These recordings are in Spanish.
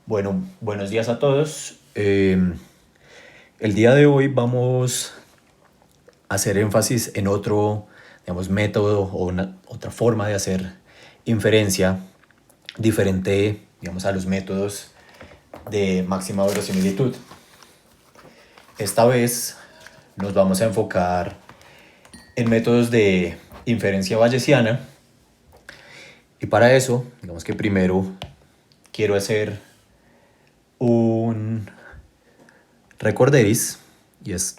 Bueno, buenos días a todos. El día de hoy vamos a hacer énfasis en otro, digamos, método o otra forma de hacer inferencia diferente, digamos, a los métodos de máxima verosimilitud. Esta vez nos vamos a enfocar en métodos de inferencia bayesiana y para eso, digamos que primero quiero hacer un recorderis y es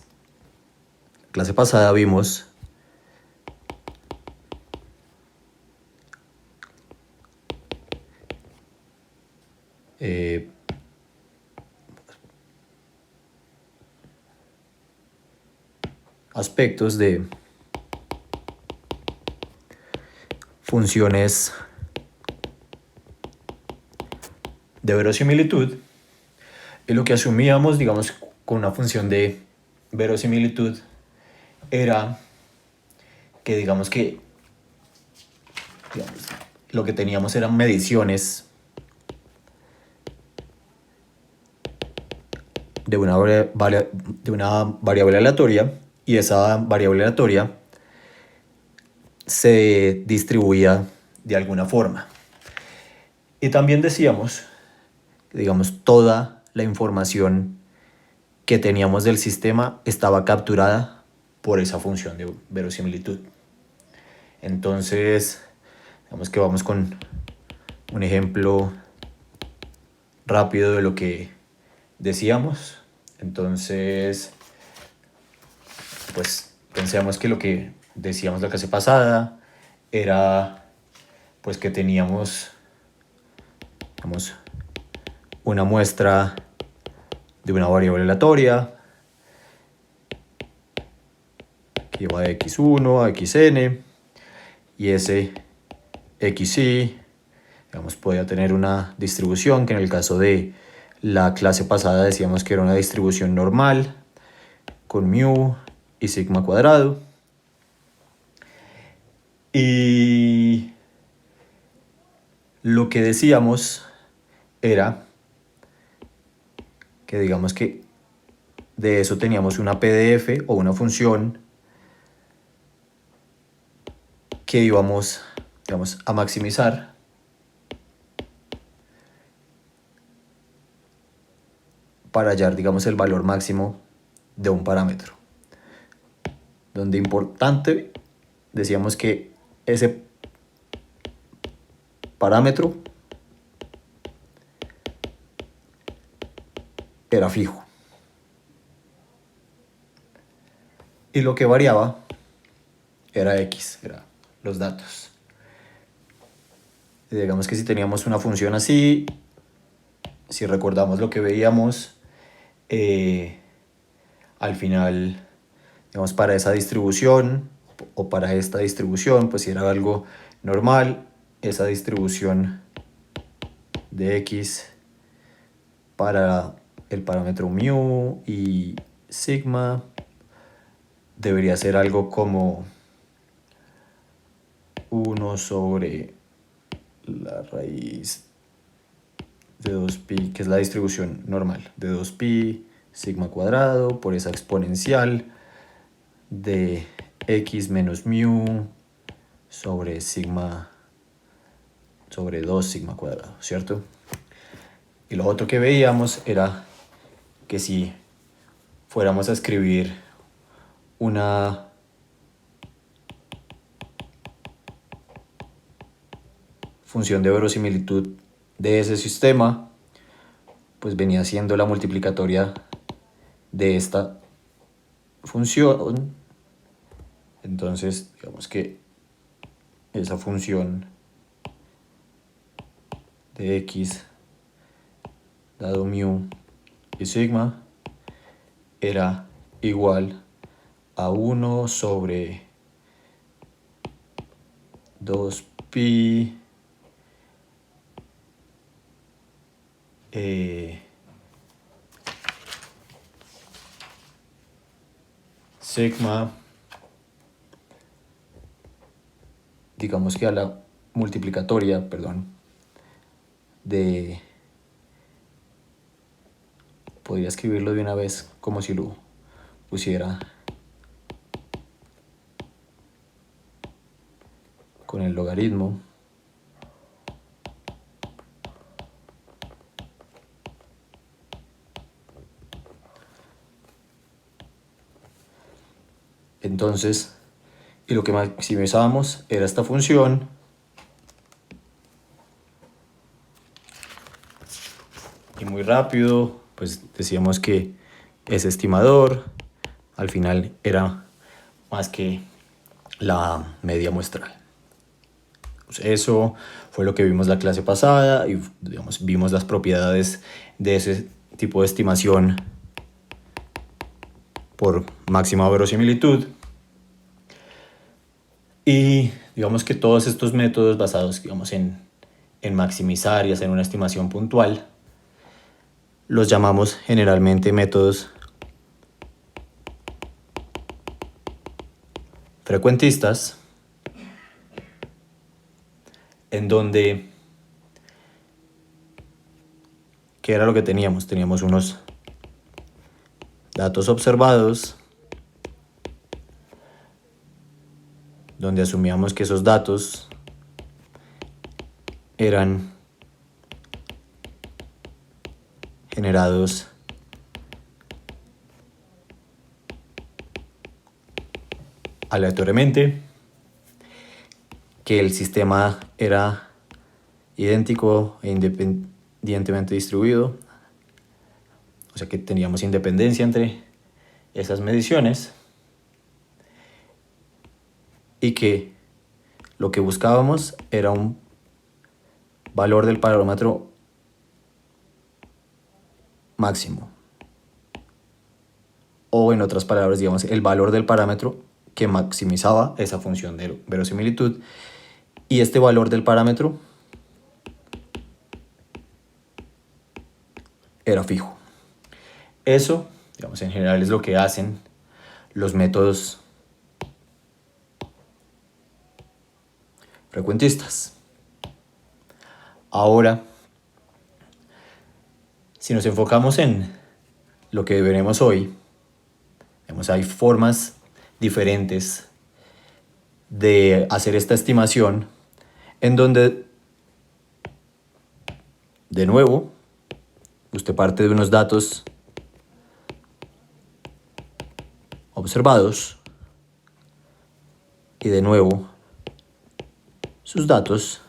clase pasada vimos eh, aspectos de funciones de verosimilitud y lo que asumíamos, digamos, con una función de verosimilitud era que, digamos, lo que teníamos eran mediciones de una variable aleatoria y esa variable aleatoria se distribuía de alguna forma. Y también decíamos, digamos, toda la información que teníamos del sistema estaba capturada por esa función de verosimilitud. Entonces, digamos que vamos con un ejemplo rápido de lo que decíamos. Entonces, pues pensemos que lo que decíamos la clase pasada era pues que teníamos, digamos, una muestra de una variable aleatoria que va de x1 a xn y ese xi, digamos, podía tener una distribución que en el caso de la clase pasada decíamos que era una distribución normal con mu y sigma cuadrado. Y lo que decíamos era que, digamos, que de eso teníamos una PDF o una función que íbamos, digamos, a maximizar para hallar, digamos, el valor máximo de un parámetro. Donde importante, decíamos que ese parámetro era fijo. Y lo que variaba era x, era los datos. Y digamos que si teníamos una función así, si recordamos lo que veíamos, al final, digamos, para esa distribución o para esta distribución, pues si era algo normal, esa distribución de x para el parámetro mu y sigma debería ser algo como 1 sobre la raíz de 2pi, que es la distribución normal, de 2pi sigma cuadrado por esa exponencial de x menos mu sobre sigma sobre 2 sigma cuadrado, ¿cierto? Y lo otro que veíamos era que si fuéramos a escribir una función de verosimilitud de ese sistema, pues venía siendo la multiplicatoria de esta función. Entonces, digamos que esa función de x dado mu y sigma era igual a 1 sobre 2pi sigma, digamos que a la multiplicatoria, perdón, de podría escribirlo de una vez como si lo pusiera con el logaritmo. Entonces, y lo que maximizábamos era esta función, y muy rápido, pues decíamos que ese estimador al final era más que la media muestral. Pues eso fue lo que vimos la clase pasada y digamos, vimos las propiedades de ese tipo de estimación por máxima verosimilitud. Y digamos que todos estos métodos basados digamos, en maximizar y hacer una estimación puntual los llamamos generalmente métodos frecuentistas, en donde, ¿qué era lo que teníamos? Teníamos unos datos observados, donde asumíamos que esos datos eran generados aleatoriamente, que el sistema era idéntico e independientemente distribuido, o sea que teníamos independencia entre esas mediciones, y que lo que buscábamos era un valor del parámetro máximo, o en otras palabras, digamos, el valor del parámetro que maximizaba esa función de verosimilitud, y este valor del parámetro era fijo. Eso, digamos, en general es lo que hacen los métodos frecuentistas. Ahora, si nos enfocamos en lo que veremos hoy, digamos, hay formas diferentes de hacer esta estimación en donde, de nuevo, usted parte de unos datos observados y de nuevo sus datos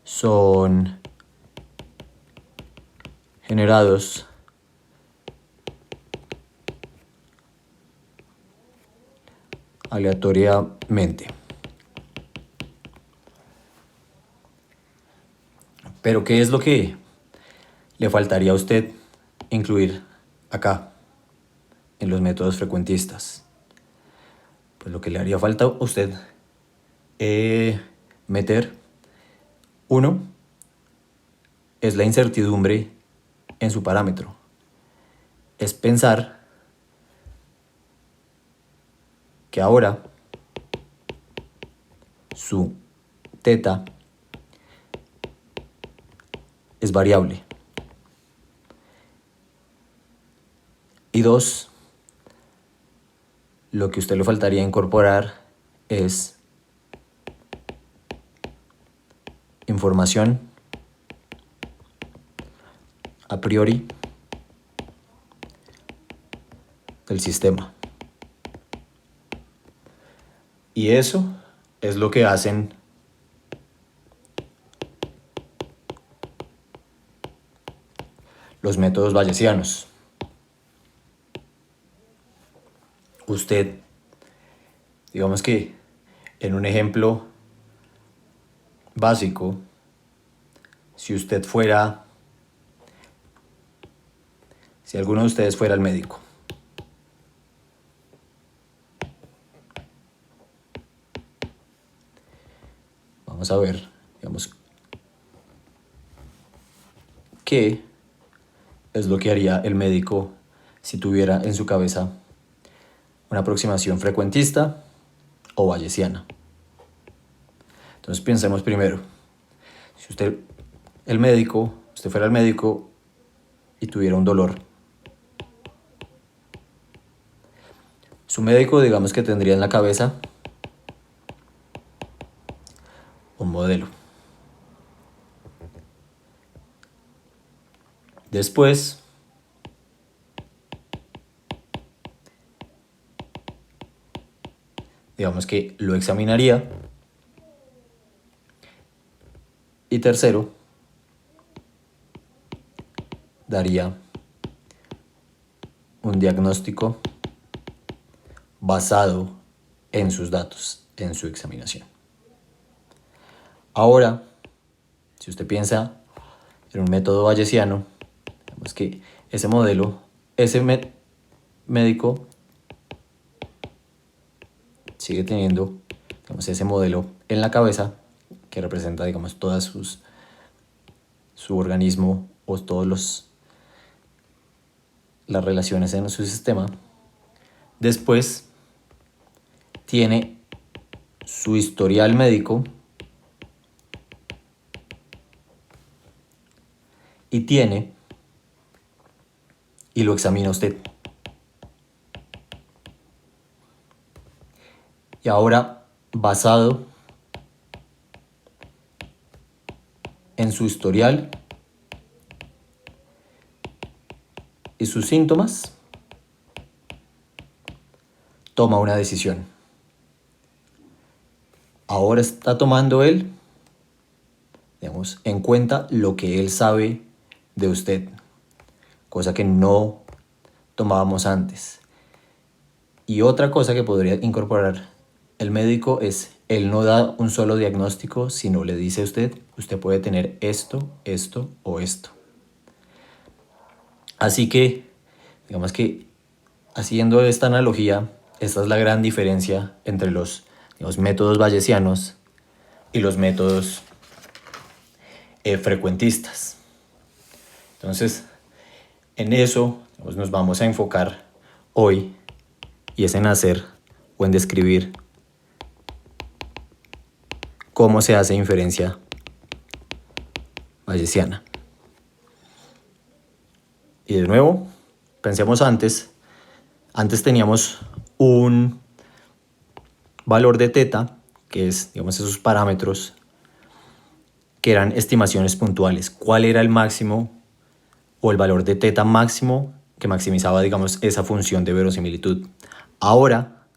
son generados aleatoriamente. Pero ¿qué es lo que le faltaría a usted incluir acá en los métodos frecuentistas? Pues lo que le haría falta a usted meter, uno, es la incertidumbre en su parámetro. Es pensar que ahora su teta es variable. Y dos, lo que a usted le faltaría incorporar es información a priori del sistema. Y eso es lo que hacen los métodos bayesianos. Usted, digamos que en un ejemplo básico, si alguno de ustedes fuera el médico, vamos a ver, digamos, qué es lo que haría el médico si tuviera en su cabeza una aproximación frecuentista o bayesiana. Entonces pensemos primero, si usted fuera el médico y tuviera un dolor Su médico, digamos que tendría en la cabeza un modelo. Después, digamos que lo examinaría. Y tercero, daría un diagnóstico basado en sus datos, en su examinación. Ahora, si usted piensa en un método bayesiano, digamos que ese modelo, ese médico sigue teniendo, digamos, ese modelo en la cabeza que representa, digamos, todas su organismo o todas las relaciones en su sistema. Después tiene su historial médico y lo examina usted. Y ahora, basado en su historial y sus síntomas, toma una decisión. Ahora está tomando él, digamos, en cuenta lo que él sabe de usted, cosa que no tomábamos antes. Y otra cosa que podría incorporar el médico es, él no da un solo diagnóstico, sino le dice a usted, usted puede tener esto, esto o esto. Así que, digamos que haciendo esta analogía, esta es la gran diferencia entre los métodos bayesianos y los métodos frecuentistas. Entonces, en eso nos vamos a enfocar hoy, y es en hacer o en describir cómo se hace inferencia bayesiana. Y de nuevo, pensemos antes teníamos un valor de teta, que es, digamos, esos parámetros que eran estimaciones puntuales. ¿Cuál era el máximo o el valor de teta máximo que maximizaba, digamos, esa función de verosimilitud? Ahora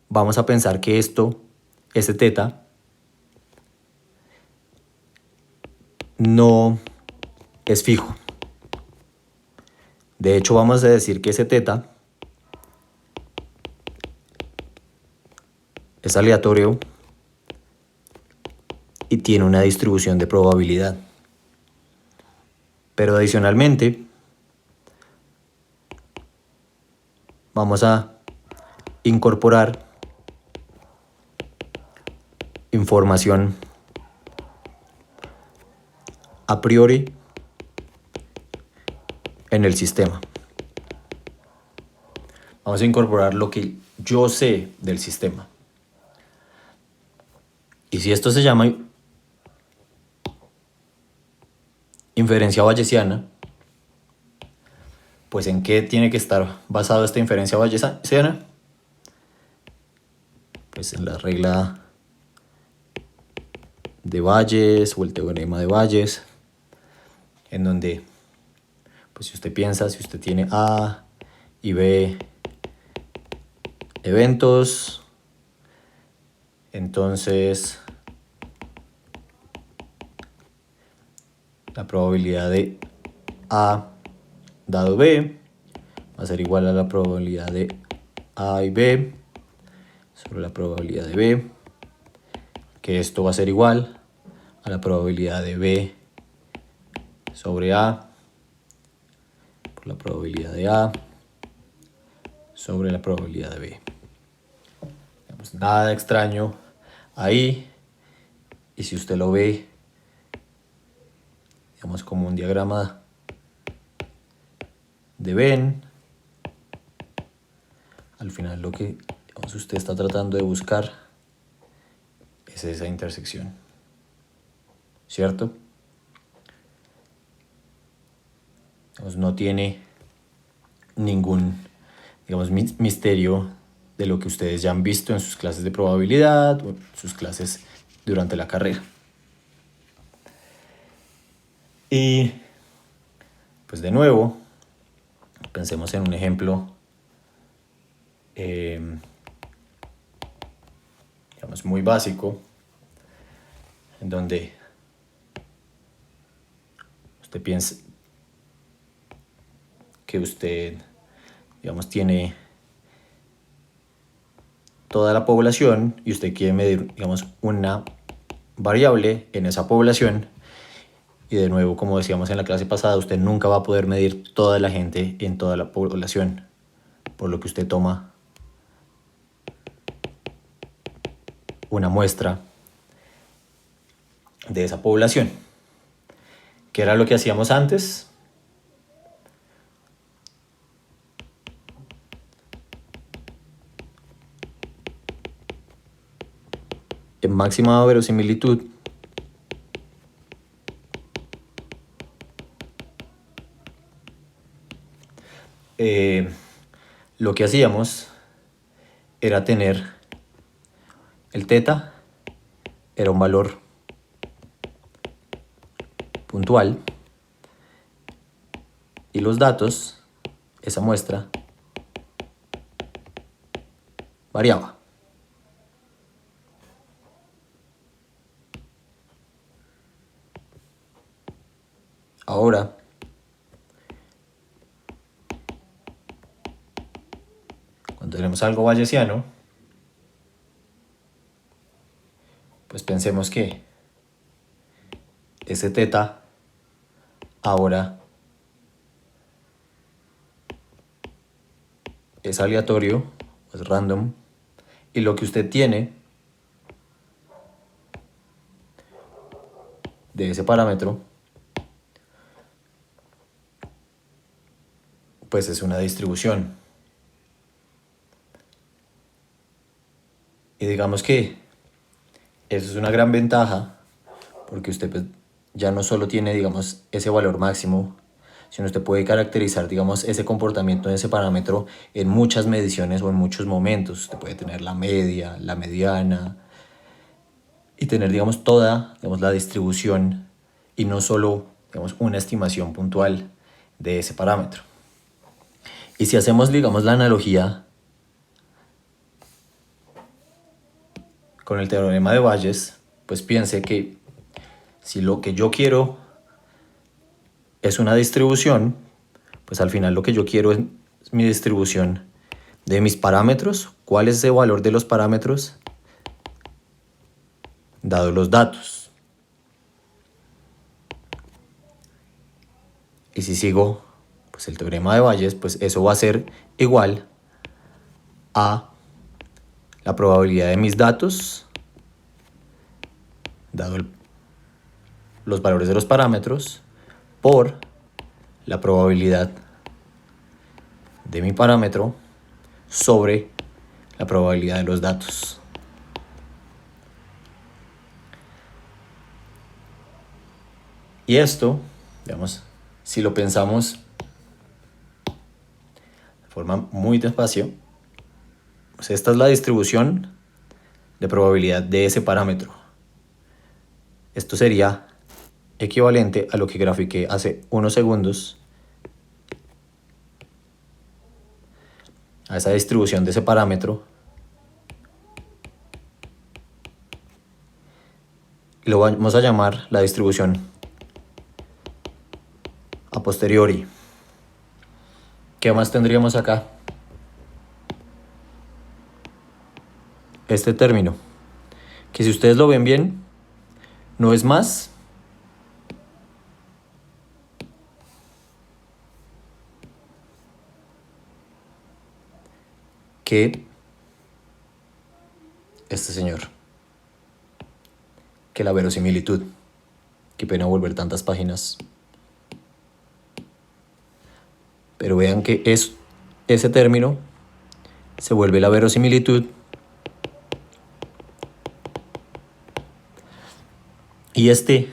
vamos a pensar que ese teta, no es fijo. De hecho, vamos a decir que ese teta es aleatorio y tiene una distribución de probabilidad. Pero adicionalmente, vamos a incorporar información a priori en el sistema. Vamos a incorporar lo que yo sé del sistema. Y si esto se llama inferencia bayesiana, pues ¿en qué tiene que estar basado esta inferencia bayesiana? Pues en la regla de Bayes o el teorema de Bayes, en donde, pues si usted piensa, si usted tiene A y B eventos, entonces la probabilidad de A dado B va a ser igual a la probabilidad de A y B sobre la probabilidad de B, que esto va a ser igual a la probabilidad de B sobre A por la probabilidad de A sobre la probabilidad de B. Digamos, nada extraño ahí, y si usted lo ve, digamos, como un diagrama de Venn, al final lo que, digamos, usted está tratando de buscar es esa intersección, ¿cierto? Digamos, no tiene ningún, digamos, misterio de lo que ustedes ya han visto en sus clases de probabilidad o sus clases durante la carrera. Y pues de nuevo, pensemos en un ejemplo digamos muy básico, en donde usted piensa que usted, digamos, tiene toda la población y usted quiere medir, digamos, una variable en esa población. Y de nuevo, como decíamos en la clase pasada, usted nunca va a poder medir toda la gente en toda la población, por lo que usted toma una muestra de esa población. ¿Qué era lo que hacíamos antes? En máxima verosimilitud, lo que hacíamos era tener el teta, era un valor puntual, y los datos, esa muestra, variaba. Ahora, cuando tenemos algo bayesiano, pues pensemos que ese teta ahora es aleatorio, es random, y lo que usted tiene de ese parámetro pues es una distribución. Y digamos que eso es una gran ventaja, porque usted pues, ya no solo tiene, digamos, ese valor máximo, sino usted puede caracterizar, digamos, ese comportamiento de ese parámetro en muchas mediciones o en muchos momentos. Usted puede tener la media, la mediana, y tener, digamos, toda, digamos, la distribución y no solo, digamos, una estimación puntual de ese parámetro. Y si hacemos, digamos, la analogía con el teorema de Bayes, pues piense que si lo que yo quiero es una distribución, pues al final lo que yo quiero es mi distribución de mis parámetros. ¿Cuál es el valor de los parámetros? Dado los datos. Y si sigo pues el teorema de Bayes, pues eso va a ser igual a la probabilidad de mis datos, dado los valores de los parámetros, por la probabilidad de mi parámetro sobre la probabilidad de los datos. Y esto, digamos, si lo pensamos de forma muy despacio, pues esta es la distribución de probabilidad de ese parámetro. Esto sería equivalente a lo que grafiqué hace unos segundos, a esa distribución de ese parámetro. Y lo vamos a llamar la distribución a posteriori. ¿Qué más tendríamos acá? Este término, que si ustedes lo ven bien, no es más que este señor, que la verosimilitud. Qué pena volver tantas páginas. Pero vean que ese término se vuelve la verosimilitud. Y este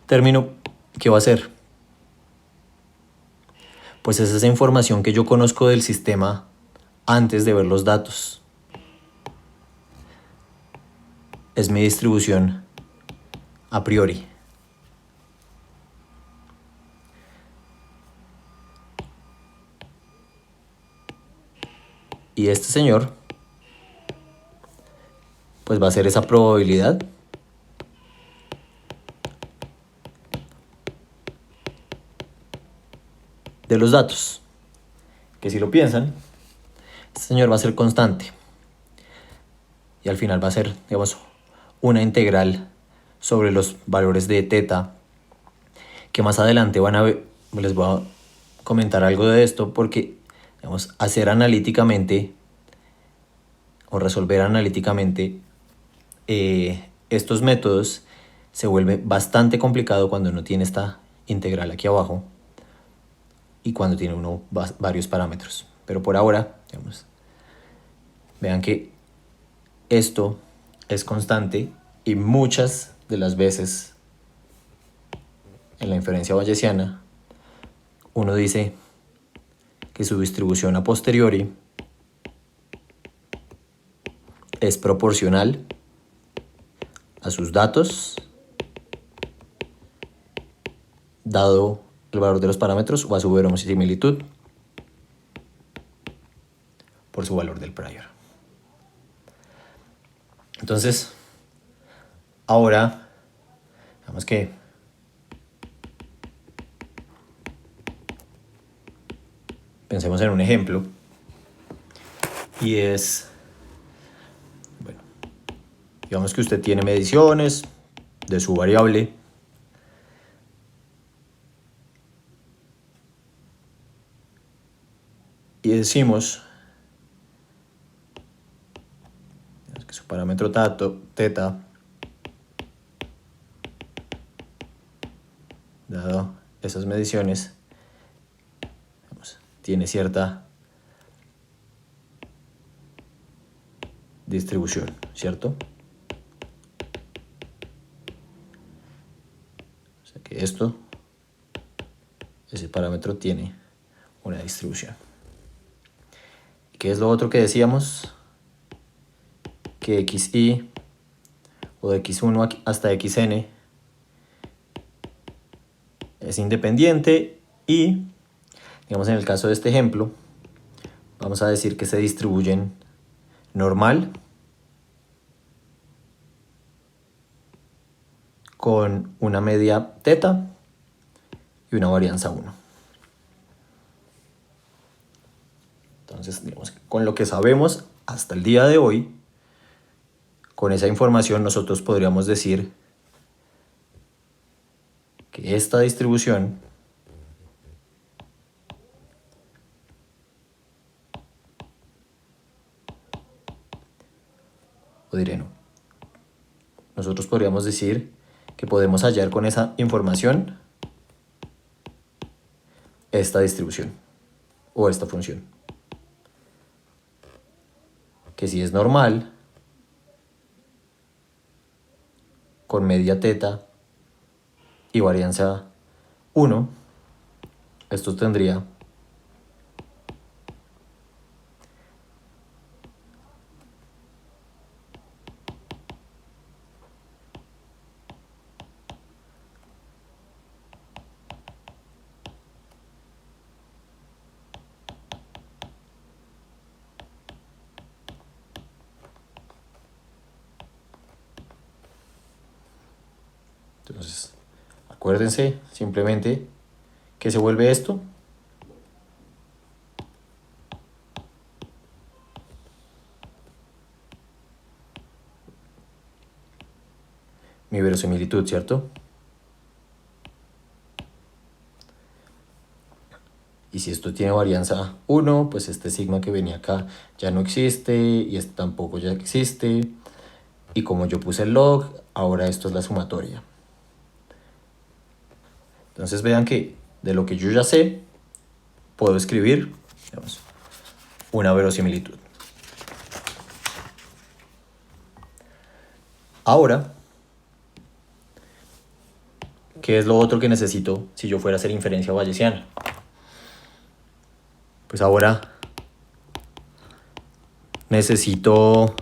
término, ¿qué va a ser? Pues es esa información que yo conozco del sistema antes de ver los datos. Es mi distribución a priori. Y este señor, pues va a ser esa probabilidad de los datos. Que si lo piensan, este señor va a ser constante. Y al final va a ser, digamos, una integral sobre los valores de teta, que más adelante les voy a comentar algo de esto, porque, digamos, hacer analíticamente o resolver analíticamente estos métodos se vuelve bastante complicado cuando uno tiene esta integral aquí abajo y cuando tiene uno varios parámetros. Pero por ahora, digamos, vean que esto es constante y muchas de las veces en la inferencia bayesiana uno dice que su distribución a posteriori es proporcional a sus datos dado el valor de los parámetros o a su verosimilitud por su valor del prior. Entonces, ahora, digamos que pensemos en un ejemplo y es, bueno, digamos que usted tiene mediciones de su variable y decimos que su parámetro teta, dado esas mediciones, tiene cierta distribución, ¿cierto? O sea que ese parámetro tiene una distribución. ¿Qué es lo otro que decíamos? Que xi o de x1 hasta xn es independiente y, digamos, en el caso de este ejemplo, vamos a decir que se distribuyen normal con una media teta y una varianza 1. Entonces, digamos, con lo que sabemos hasta el día de hoy, con esa información nosotros podríamos decir que esta distribución o diré no. Nosotros podríamos decir que podemos hallar con esa información esta distribución o esta función. Que si es normal, con media teta y varianza 1, esto tendría entonces, acuérdense simplemente que se vuelve esto mi verosimilitud, ¿cierto? Y si esto tiene varianza 1, pues este sigma que venía acá ya no existe y este tampoco ya existe. Y como yo puse el log, ahora esto es la sumatoria. Entonces vean que de lo que yo ya sé, puedo escribir, digamos, una verosimilitud. Ahora, ¿qué es lo otro que necesito si yo fuera a hacer inferencia bayesiana? Pues ahora necesito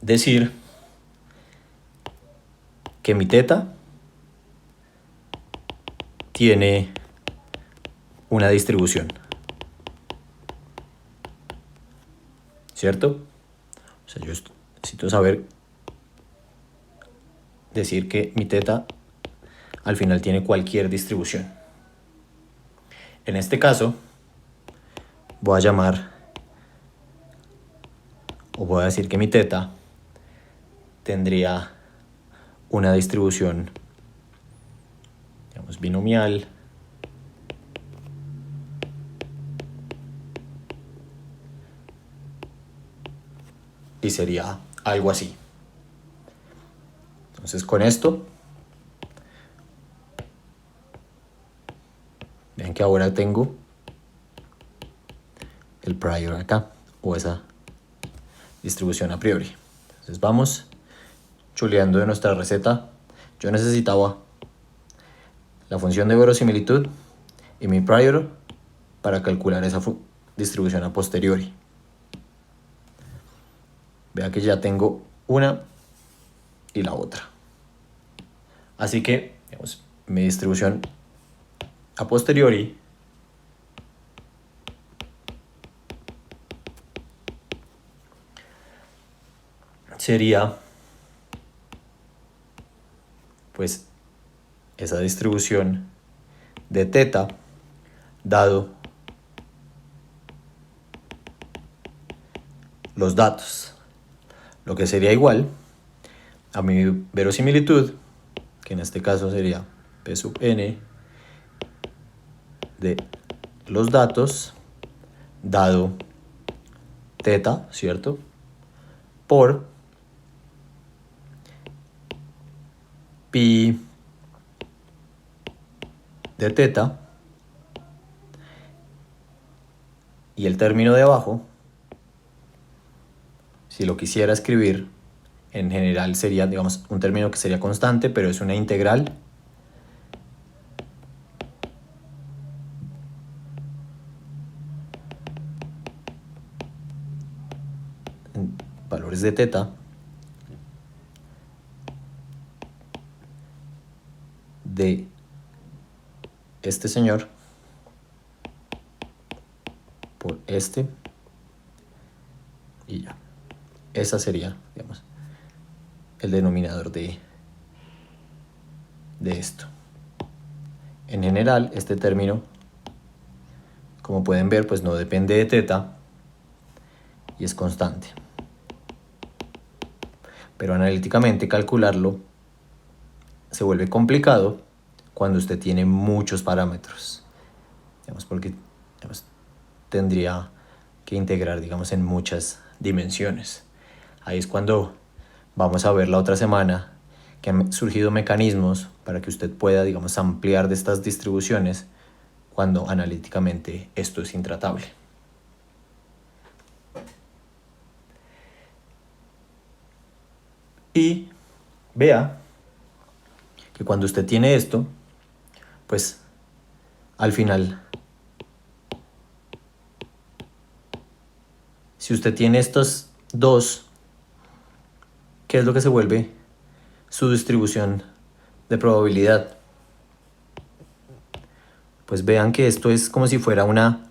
decir que mi teta tiene una distribución, ¿cierto? O sea, yo necesito saber decir que mi teta al final tiene cualquier distribución. En este caso, voy a llamar o voy a decir que mi teta tendría una distribución, digamos, binomial y sería algo así. Entonces con esto, ven que ahora tengo el prior acá, o esa distribución a priori. Entonces vamos chuleando de nuestra receta. Yo necesitaba la función de verosimilitud y mi prior para calcular esa distribución a posteriori. Vea que ya tengo una y la otra. Así que, digamos, mi distribución a posteriori sería, pues, esa distribución de teta dado los datos, lo que sería igual a mi verosimilitud, que en este caso sería P sub n de los datos dado teta, ¿cierto? Por pi de teta y el término de abajo, si lo quisiera escribir, en general sería, digamos, un término que sería constante, pero es una integral en valores de teta de este señor por este y ya. Esa sería, digamos, el denominador de esto. En general, este término, como pueden ver, pues no depende de teta y es constante. Pero analíticamente calcularlo se vuelve complicado cuando usted tiene muchos parámetros, digamos, porque digamos, tendría que integrar, digamos, en muchas dimensiones. Ahí es cuando vamos a ver la otra semana que han surgido mecanismos para que usted pueda, digamos, ampliar de estas distribuciones cuando analíticamente esto es intratable. Y vea que cuando usted tiene esto, pues al final, si usted tiene estos dos, ¿qué es lo que se vuelve su distribución de probabilidad? Pues vean que esto es como si fuera una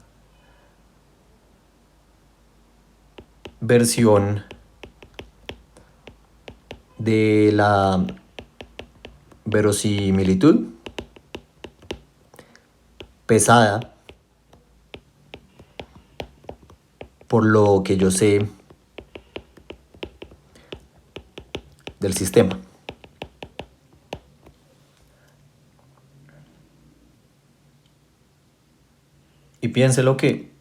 versión de la verosimilitud pesada por lo que yo sé del sistema. Y piénselo que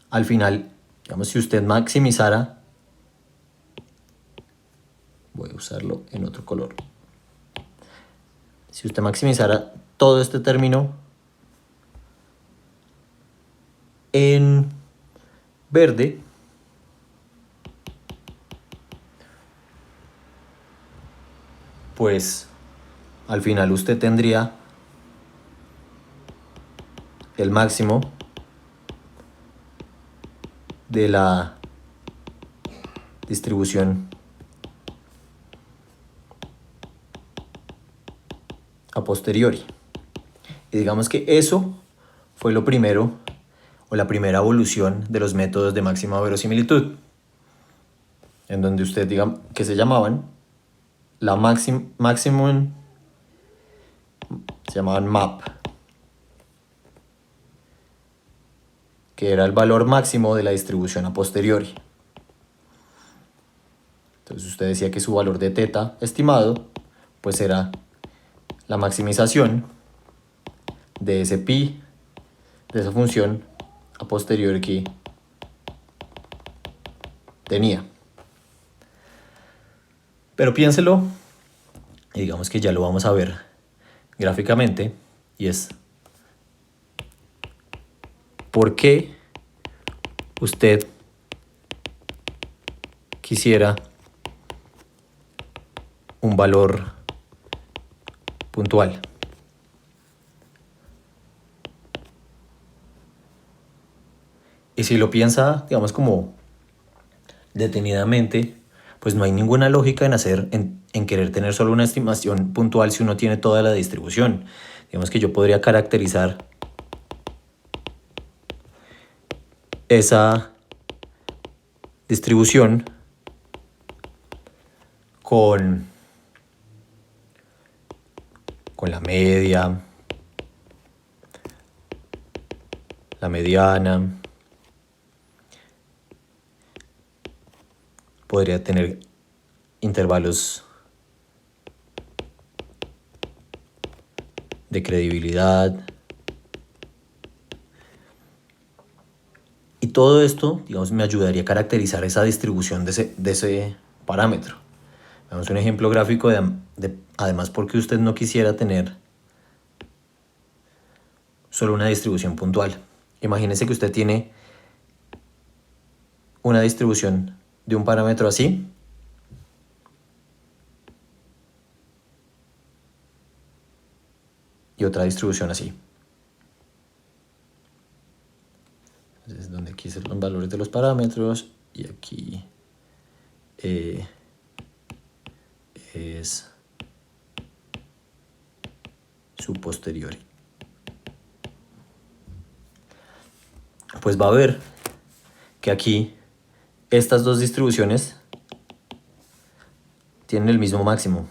al final, digamos, si usted maximizara, voy a usarlo en otro color, si usted maximizara todo este término en verde, pues al final usted tendría el máximo de la distribución a posteriori. Y digamos que eso fue lo primero, o la primera evolución de los métodos de máxima verosimilitud, en donde usted diga que se llamaban la maximum, se llamaban MAP, que era el valor máximo de la distribución a posteriori. Entonces usted decía que su valor de teta estimado pues era la maximización de ese pi, de esa función a posteriori que tenía. Pero piénselo, y digamos que ya lo vamos a ver gráficamente, y es ¿por qué usted quisiera un valor puntual? Y si lo piensa, digamos, como detenidamente, pues no hay ninguna lógica en querer tener solo una estimación puntual si uno tiene toda la distribución. Digamos que yo podría caracterizar esa distribución con la media, la mediana. Podría tener intervalos de credibilidad. Y todo esto, digamos, me ayudaría a caracterizar esa distribución de ese parámetro. Vamos a un ejemplo gráfico además, porque usted no quisiera tener solo una distribución puntual. Imagínese que usted tiene una distribución de un parámetro así, y otra distribución así. Entonces, donde aquí son los valores de los parámetros, y aquí es su posteriori. Pues va a ver que aquí estas dos distribuciones tienen el mismo máximo.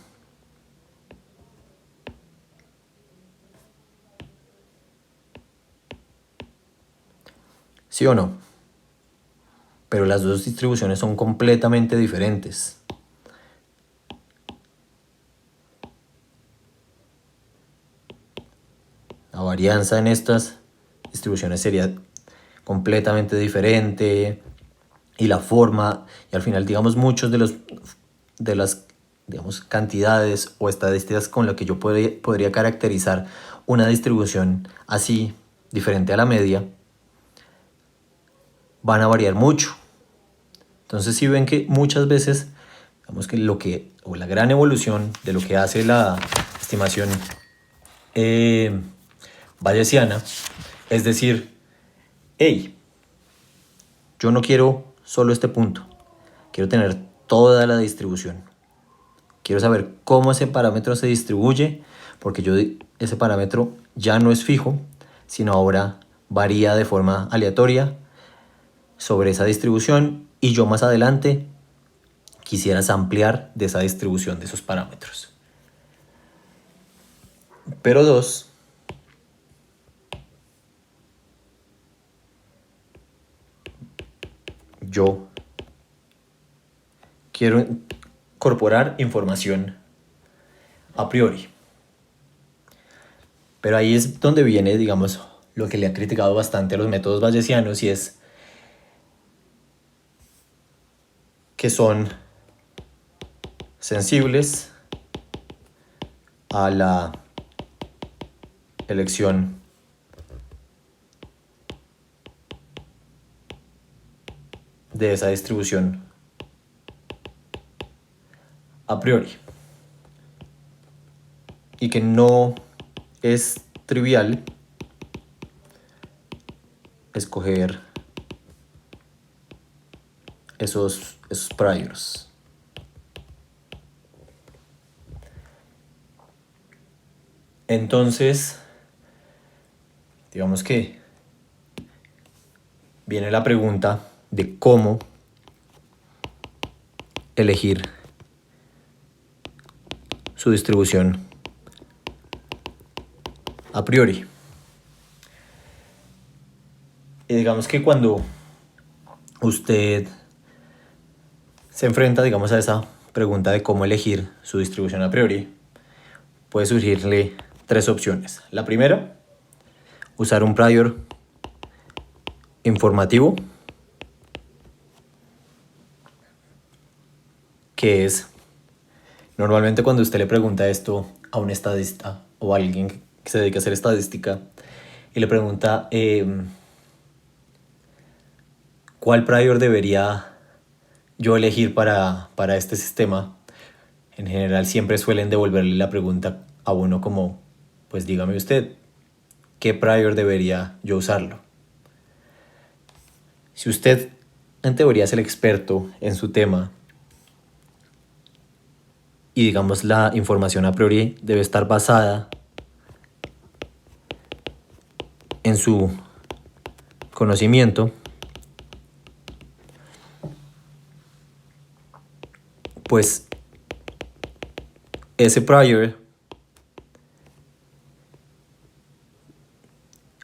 ¿Sí o no? Pero las dos distribuciones son completamente diferentes. La varianza en estas distribuciones sería completamente diferente, y la forma, y al final, digamos, muchos de las digamos, cantidades o estadísticas con las que yo podría caracterizar una distribución así, diferente a la media, van a variar mucho. Entonces, si ven que muchas veces, digamos que o la gran evolución de lo que hace la estimación bayesiana, es decir, hey, yo no quiero solo este punto, quiero tener toda la distribución. Quiero saber cómo ese parámetro se distribuye, porque ese parámetro ya no es fijo, sino ahora varía de forma aleatoria sobre esa distribución, y yo más adelante quisiera ampliar de esa distribución de esos parámetros. Pero dos, yo quiero incorporar información a priori. Pero ahí es donde viene, digamos, lo que le ha criticado bastante a los métodos bayesianos, y es que son sensibles a la elección de esa distribución a priori, y que no es trivial escoger esos priors. Entonces, digamos que viene la pregunta de cómo elegir su distribución a priori. Y digamos que cuando usted se enfrenta, digamos, a esa pregunta de cómo elegir su distribución a priori, puede surgirle tres opciones. La primera, usar un prior informativo, que es normalmente cuando usted le pregunta esto a un estadista o a alguien que se dedica a hacer estadística y le pregunta cuál prior debería yo elegir para este sistema, en general siempre suelen devolverle la pregunta a uno como, pues dígame usted, ¿qué prior debería yo usarlo? Si usted en teoría es el experto en su tema y digamos la información a priori debe estar basada en su conocimiento, pues ese prior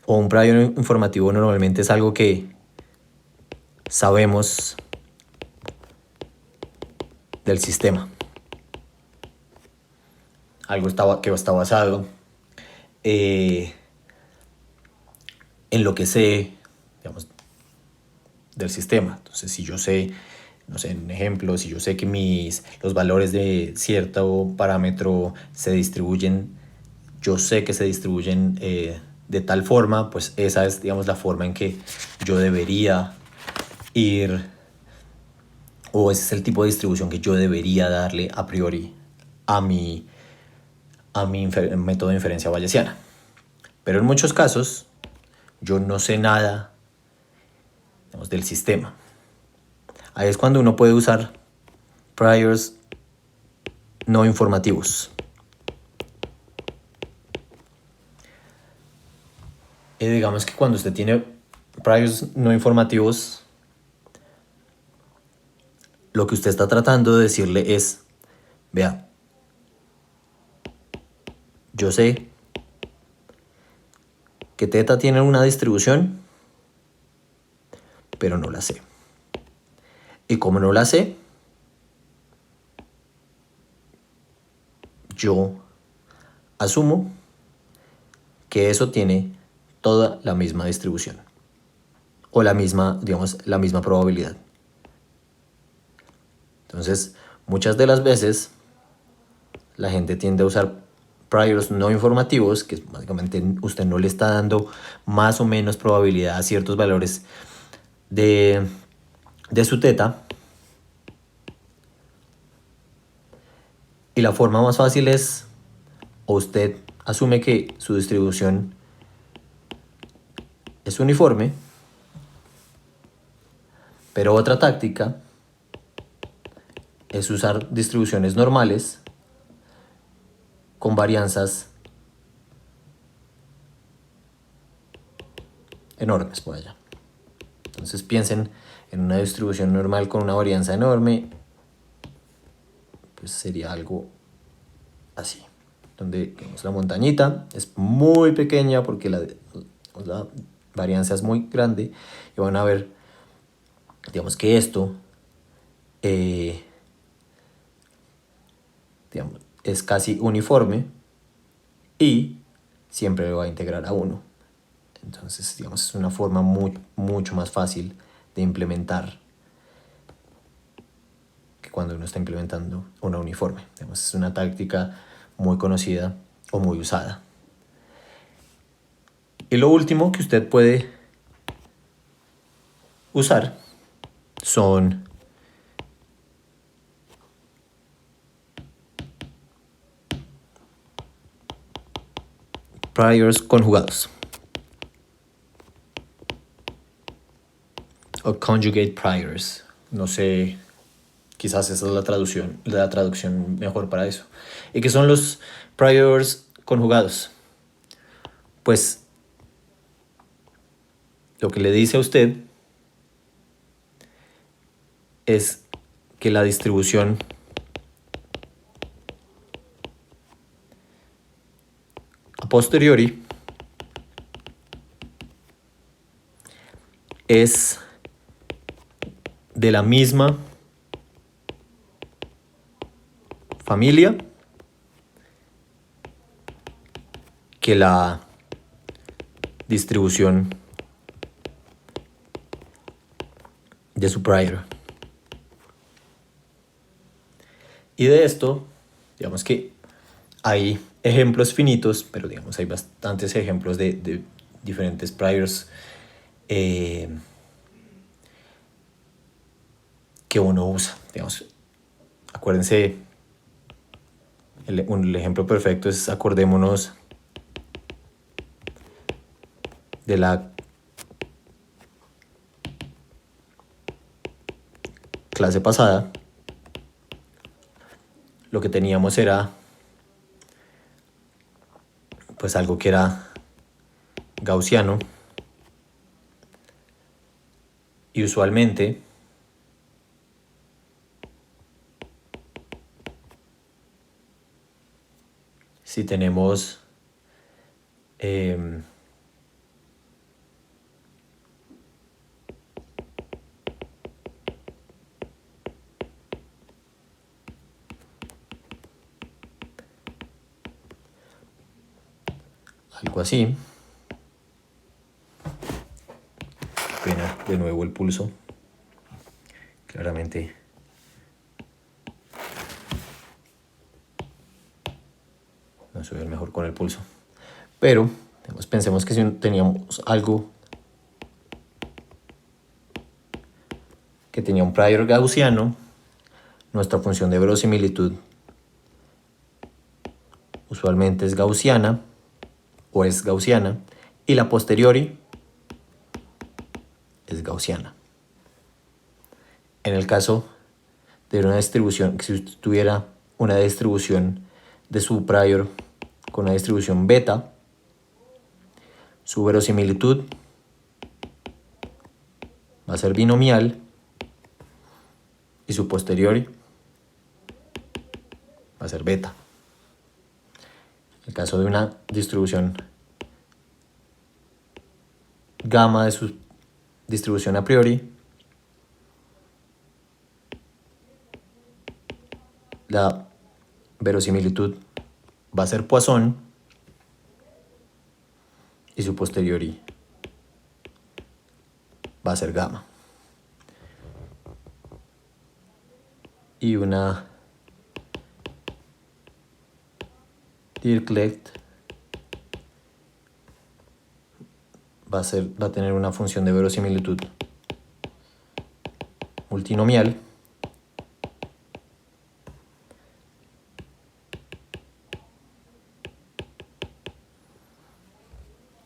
o un prior informativo normalmente es algo que sabemos del sistema. Algo que está basado en lo que sé, digamos, del sistema. Entonces, si yo sé, no sé, en ejemplo, si yo sé que los valores de cierto parámetro se distribuyen, yo sé que se distribuyen de tal forma, pues esa es, digamos, la forma en que yo debería ir, o ese es el tipo de distribución que yo debería darle a priori a mi método de inferencia bayesiana. Pero en muchos casos, yo no sé nada, digamos, del sistema. Ahí es cuando uno puede usar priors no informativos. Y digamos que cuando usted tiene priors no informativos, lo que usted está tratando de decirle es, vea, yo sé que teta tiene una distribución, pero no la sé. Y como no la sé, yo asumo que eso tiene toda la misma distribución. O la misma, digamos, la misma probabilidad. Entonces, muchas de las veces, la gente tiende a usar priors no informativos, que básicamente usted no le está dando más o menos probabilidad a ciertos valores de su teta. Y la forma más fácil es, o usted asume que su distribución es uniforme, pero otra táctica es usar distribuciones normales con varianzas enormes por allá. Entonces piensen en una distribución normal con una varianza enorme, pues sería algo así, donde digamos, la montañita es muy pequeña porque la varianza es muy grande y van a ver, digamos que esto digamos, es casi uniforme y siempre lo va a integrar a 1. Entonces, digamos, es una forma mucho más fácil de implementar que cuando uno está implementando una uniforme. Digamos, es una táctica muy conocida o muy usada. Y lo último que usted puede usar son priors conjugados o conjugate priors, No sé, quizás esa es la traducción mejor para eso. ¿Y qué son los priors conjugados? Pues lo que le dice a usted es que la distribución a posteriori es de la misma familia que la distribución de su prior. Y de esto, digamos que hay ejemplos finitos, pero digamos hay bastantes ejemplos de diferentes priors que uno usa. Digamos, acuérdense, el ejemplo perfecto es, acordémonos de la clase pasada. Lo que teníamos era pues algo que era gaussiano, y usualmente si tenemos algo así, pena de nuevo el pulso, claramente no soy el mejor con el pulso, pero pensemos que si teníamos algo que tenía un prior gaussiano, nuestra función de verosimilitud usualmente es gaussiana o es gaussiana, y la posteriori es gaussiana. En el caso de una distribución, que si usted tuviera una distribución de su prior con una distribución beta, su verosimilitud va a ser binomial y su posteriori va a ser beta. En el caso de una distribución gamma de su distribución a priori, la verosimilitud va a ser Poisson y su posteriori va a ser gamma. Y una Dirichlet va a tener una función de verosimilitud multinomial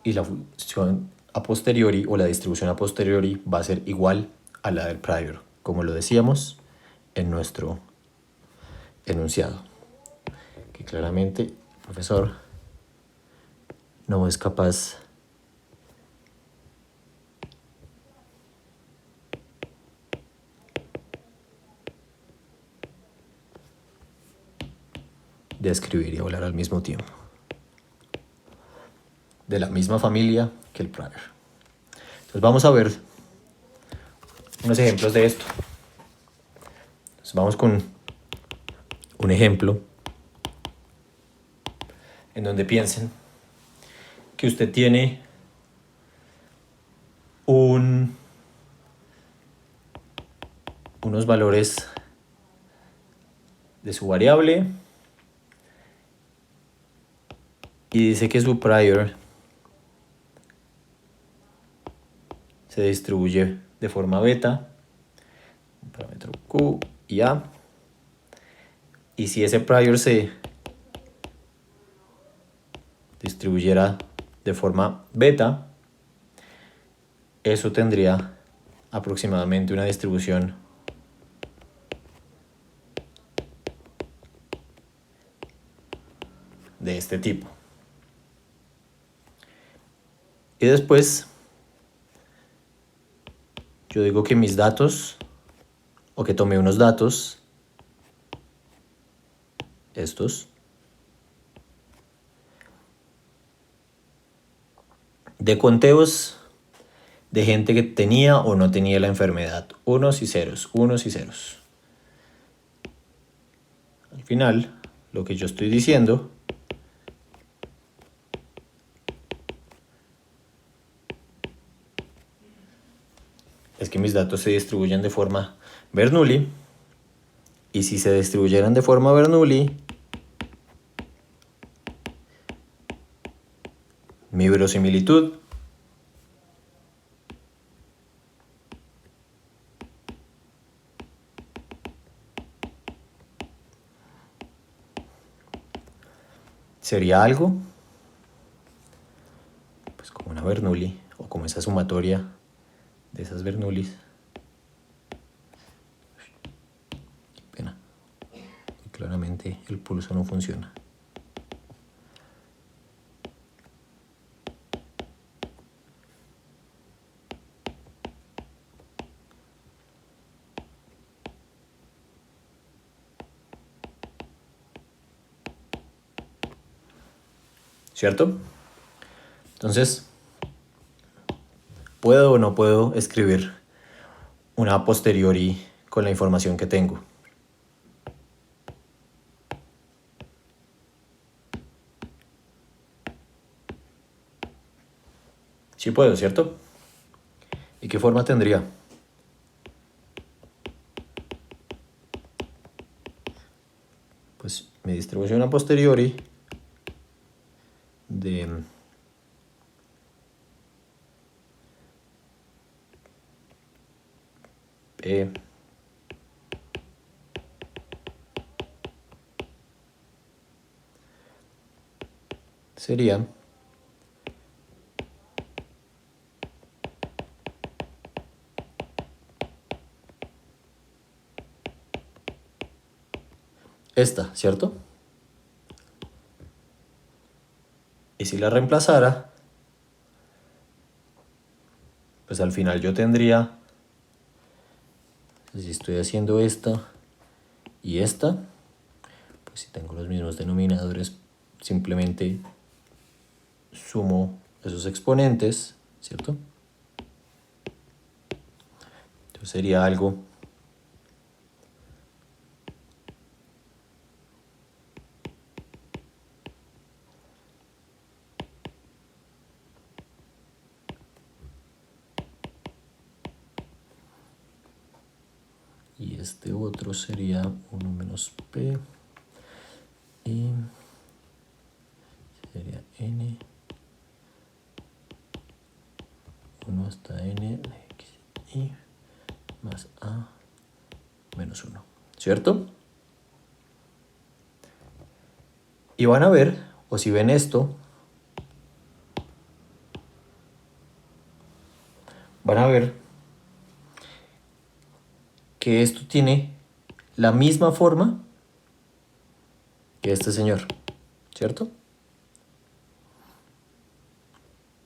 y la función a posteriori o la distribución a posteriori va a ser igual a la del prior, como lo decíamos en nuestro enunciado, que claramente el profesor no es capaz de escribir y hablar al mismo tiempo, de la misma familia que el prior. Entonces vamos a ver unos ejemplos de esto. Entonces vamos con un ejemplo en donde piensen que usted tiene unos valores de su variable y dice que su prior se distribuye de forma beta, un parámetro Q y A, y si ese prior se distribuyera de forma beta, eso tendría aproximadamente una distribución de este tipo. Y después yo digo que mis datos, o que tomé unos datos, estos, de conteos de gente que tenía o no tenía la enfermedad. Unos y ceros, unos y ceros. Al final, lo que yo estoy diciendo es que mis datos se distribuyen de forma Bernoulli. Y si se distribuyeran de forma Bernoulli, mi verosimilitud sería algo pues como una Bernoulli, o como esa sumatoria de esas Bernoullis. Qué pena. Y claramente el pulso no funciona. ¿Cierto? Entonces, ¿puedo o no puedo escribir una a posteriori con la información que tengo? Sí puedo, ¿cierto? ¿Y qué forma tendría? Pues mi distribución a posteriori de P sería esta, ¿cierto? Y si la reemplazara, pues al final yo tendría, si estoy haciendo esta y esta, pues si tengo los mismos denominadores, simplemente sumo esos exponentes, ¿cierto? Entonces sería algo y este otro sería 1 menos P y sería N 1 hasta N de X y más A menos 1, ¿cierto? Y van a ver, o si ven esto, van a ver que esto tiene la misma forma que este señor, ¿cierto?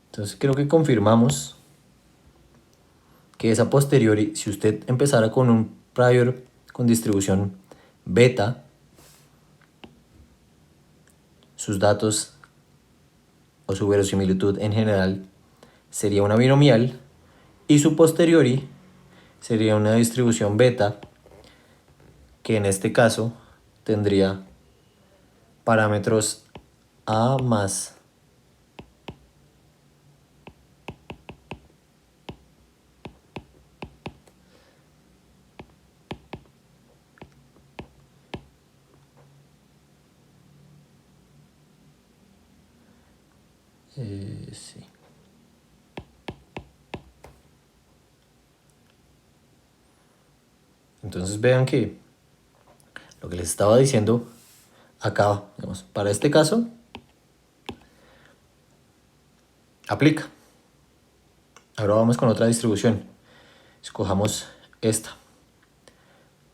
Entonces creo que confirmamos que es a posteriori. Si usted empezara con un prior con distribución beta, sus datos o su verosimilitud en general sería una binomial y su posteriori sería una distribución beta que en este caso tendría parámetros A más sí. Entonces vean que lo que les estaba diciendo acá, digamos, para este caso, aplica. Ahora vamos con otra distribución. Escojamos esta.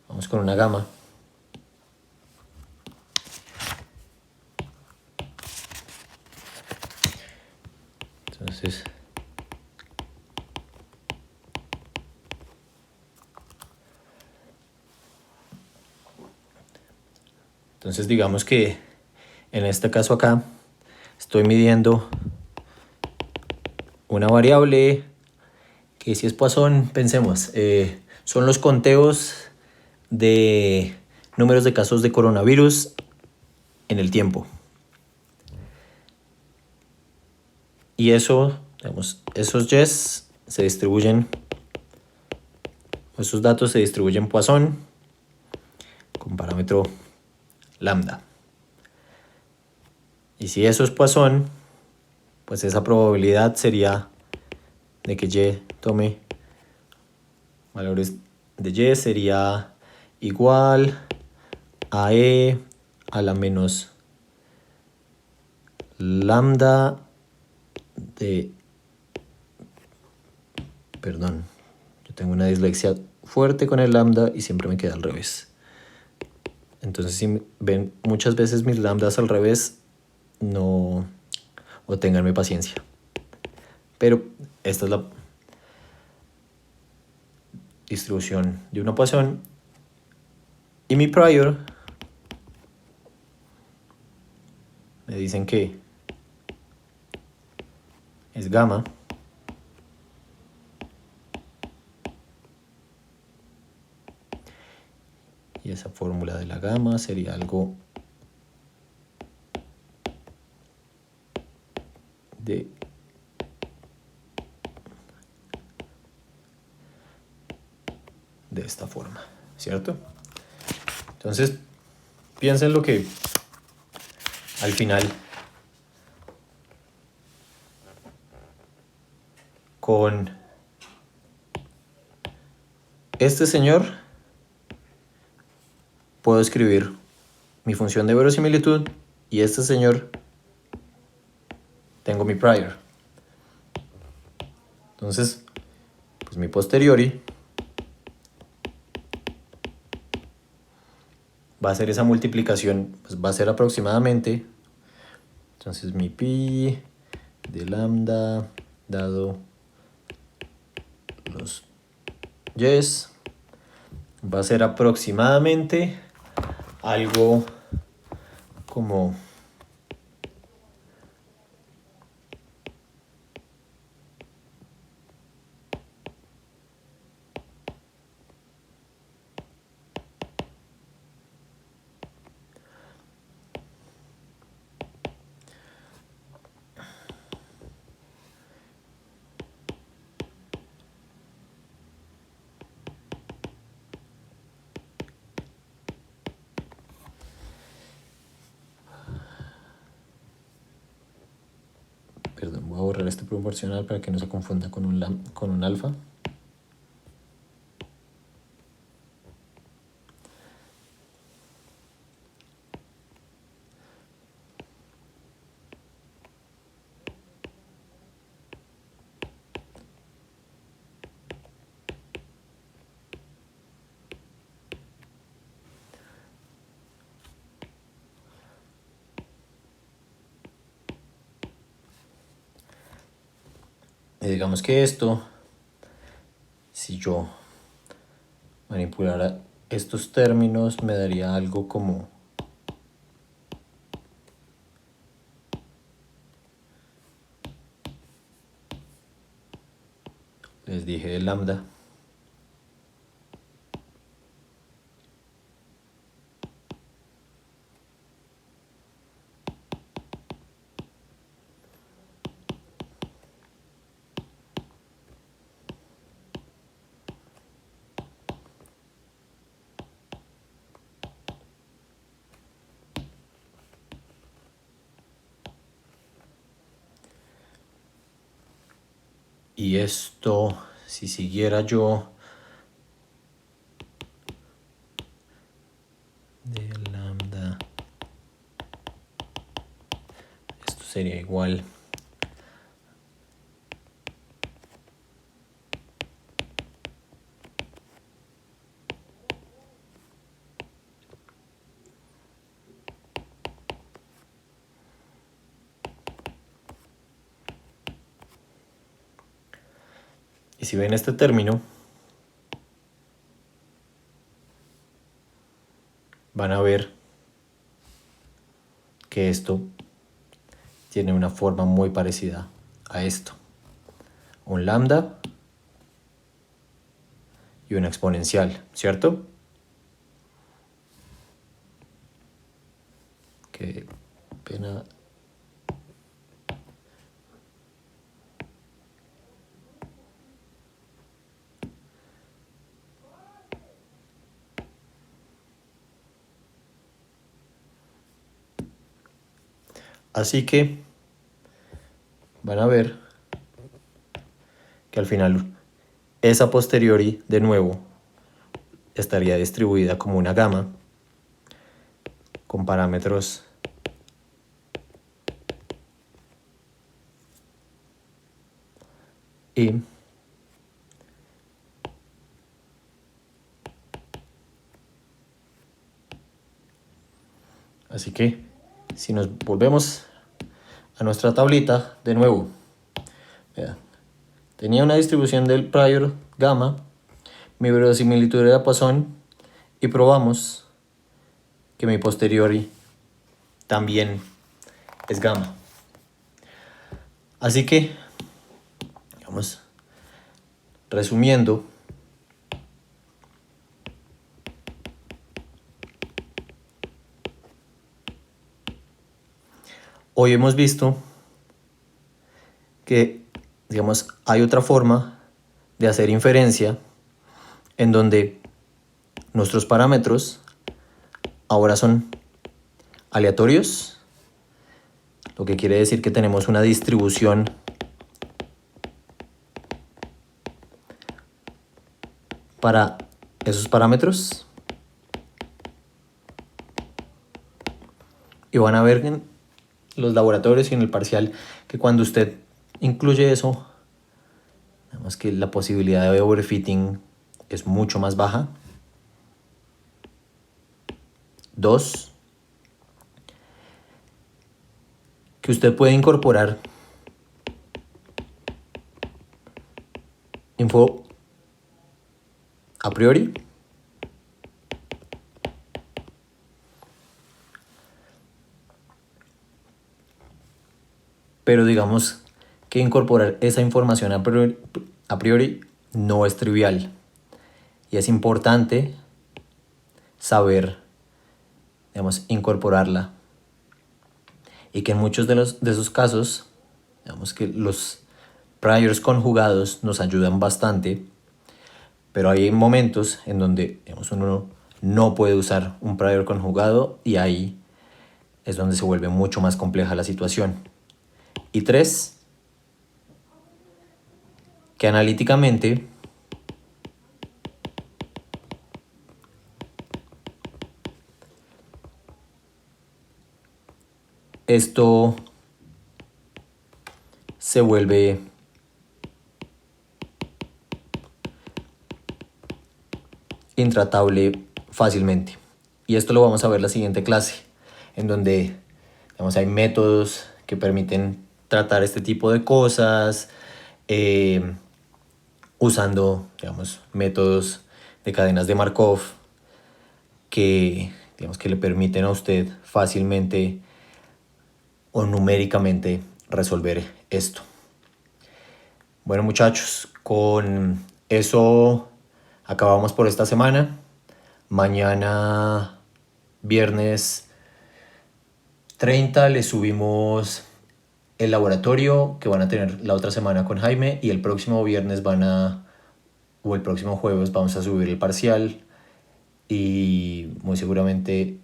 Vamos con una gama. Entonces digamos que en este caso acá estoy midiendo una variable que si es Poisson, pensemos, son los conteos de números de casos de coronavirus en el tiempo. Y eso, digamos, esos yes se distribuyen, esos datos se distribuyen Poisson con parámetro lambda. Y si eso es Poisson, pues esa probabilidad sería de que y tome valores de y sería igual a e a la menos lambda de... Perdón, yo tengo una dislexia fuerte con el lambda y siempre me queda al revés. Entonces si ven muchas veces mis lambdas al revés, no... o ténganme paciencia. Pero esta es la distribución de una Poisson. Y mi prior me dicen que es gamma. Y esa fórmula de la gamma sería algo de esta forma, ¿cierto? Entonces, piensen lo que al final con este señor puedo escribir mi función de verosimilitud y este señor tengo mi prior. Entonces, pues mi posteriori va a ser esa multiplicación, pues va a ser aproximadamente, entonces mi pi de lambda dado los yes va a ser aproximadamente algo como perdón, voy a borrar este proporcional para que no se confunda con un alfa. Y digamos que esto, si yo manipulara estos términos, me daría algo como les dije de lambda. Y esto, si siguiera yo de lambda, esto sería igual y si ven este término, van a ver que esto tiene una forma muy parecida a esto. Un lambda y una exponencial, ¿cierto? Qué pena. Así que van a ver que al final esa posteriori de nuevo estaría distribuida como una gama con parámetros y así que si nos volvemos a nuestra tablita de nuevo, vean, tenía una distribución del prior gamma, mi verosimilitud era Poisson y probamos que mi posteriori también es gamma. Así que, vamos, resumiendo, hoy hemos visto que, digamos, hay otra forma de hacer inferencia en donde nuestros parámetros ahora son aleatorios, lo que quiere decir que tenemos una distribución para esos parámetros y van a ver en los laboratorios y en el parcial que cuando usted incluye eso, vemos que la posibilidad de overfitting es mucho más baja. 2, que usted puede incorporar info a priori, pero digamos que incorporar esa información a priori no es trivial y es importante saber, digamos, incorporarla, y que en muchos de esos casos, digamos que los priors conjugados nos ayudan bastante, pero hay momentos en donde, digamos, uno no puede usar un prior conjugado y ahí es donde se vuelve mucho más compleja la situación. Y 3, que analíticamente esto se vuelve intratable fácilmente. Y esto lo vamos a ver en la siguiente clase, en donde, digamos, hay métodos que permiten tratar este tipo de cosas, usando, digamos, métodos de cadenas de Markov que, digamos, que le permiten a usted fácilmente o numéricamente resolver esto. Bueno, muchachos, con eso acabamos por esta semana. Mañana, viernes 30, les subimos el laboratorio que van a tener la otra semana con Jaime, y el próximo viernes o el próximo jueves vamos a subir el parcial, y muy seguramente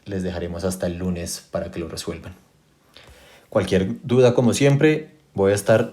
les dejaremos hasta el lunes para que lo resuelvan. Cualquier duda, como siempre, voy a estar